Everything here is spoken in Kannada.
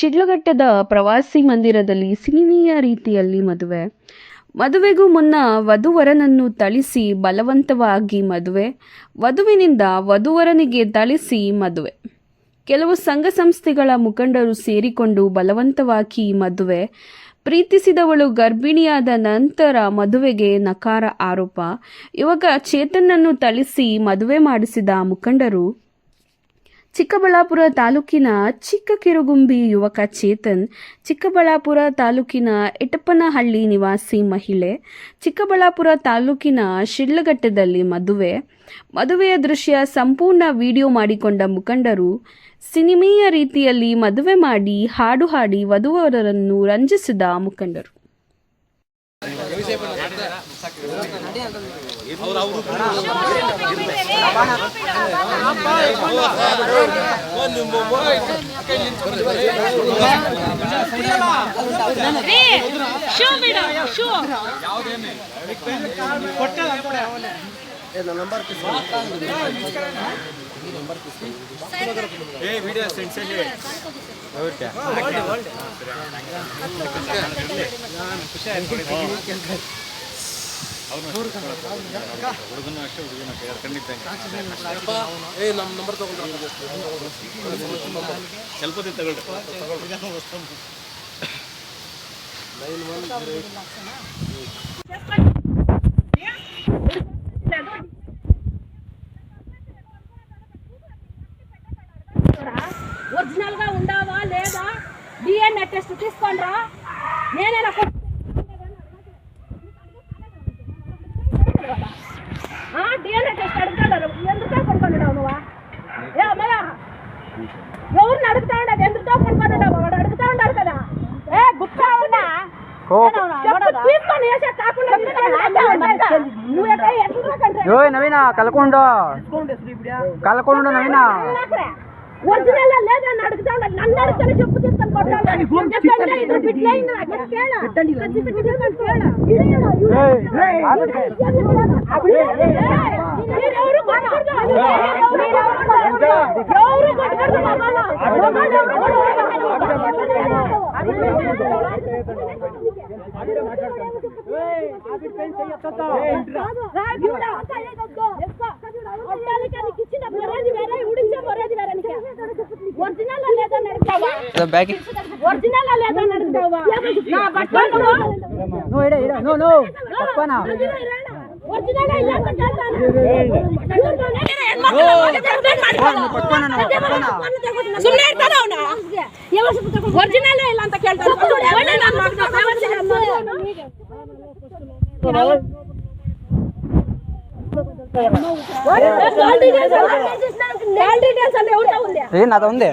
ಶಿಡ್ಲಘಟ್ಟದ ಪ್ರವಾಸಿ ಮಂದಿರದಲ್ಲಿ ಸಿನಿಮೀಯ ರೀತಿಯಲ್ಲಿ ಮದುವೆ. ಮದುವೆಗೂ ಮುನ್ನ ವಧುವರನನ್ನು ಥಳಿಸಿ ಬಲವಂತವಾಗಿ ಮದುವೆ. ವಧುವಿನಿಂದ ವಧುವರನಿಗೆ ಥಳಿಸಿ ಮದುವೆ. ಕೆಲವು ಸಂಘ ಸಂಸ್ಥೆಗಳ ಮುಖಂಡರು ಸೇರಿಕೊಂಡು ಬಲವಂತವಾಗಿ ಮದುವೆ. ಪ್ರೀತಿಸಿದವಳು ಗರ್ಭಿಣಿಯಾದ ನಂತರ ಮದುವೆಗೆ ನಕಾರ ಆರೋಪ. ಯುವಕ ಚೇತನ್ನನ್ನು ಥಳಿಸಿ ಮದುವೆ ಮಾಡಿಸಿದ ಮುಖಂಡರು. ಚಿಕ್ಕಬಳ್ಳಾಪುರ ತಾಲೂಕಿನ ಚಿಕ್ಕಕಿರುಗುಂಬಿ ಯುವಕ ಚೇತನ್ ಚಿಕ್ಕಬಳ್ಳಾಪುರ ತಾಲೂಕಿನ ಎಟಪ್ಪನಹಳ್ಳಿ ನಿವಾಸಿ ಮಹಿಳೆ. ಚಿಕ್ಕಬಳ್ಳಾಪುರ ತಾಲೂಕಿನ ಶಿಡ್ಲಘಟ್ಟದಲ್ಲಿ ಮದುವೆಯ ದೃಶ್ಯ ಸಂಪೂರ್ಣ ವಿಡಿಯೋ ಮಾಡಿಕೊಂಡ ಮುಖಂಡರು. ಸಿನಿಮೀಯ ರೀತಿಯಲ್ಲಿ ಮದುವೆ ಮಾಡಿ ಹಾಡು ಹಾಡಿ ವಧುವರರನ್ನು ರಂಜಿಸಿದ ಮುಖಂಡರು. ఒరిజినల్ గా ఉండావా లేదా డిఎన్ఏ టెస్ట్ తీసుకొండ్రా నేనేనా డిఎన్ఏ టెస్ట్ అడుగుతాడు ఎందుకు కొనుక్కున్నావు నువ్వు ఏ అమ్మయ్య ఎవరిని అడుగుతా ఉండదు ఎందుకు కొనుక్కున్నావు వాడు అడుగుతా ఉండాలి కదా ఏ గుప్తా ఉన్నా తీసుకొని వేసే కాకుండా నవీన కలకొండ నవీన ఒరిజినల్ లేదని అడుగుతా ఉండాలి. నన్ను అడుగుతాను చెప్పు తీసుకొని కొట్టాలి. ಒರಿಜಿನಲ್ ಇಲ್ಲ ಅಂತ ಕೇಳ್ತಾರೆ. నాది ఉంది.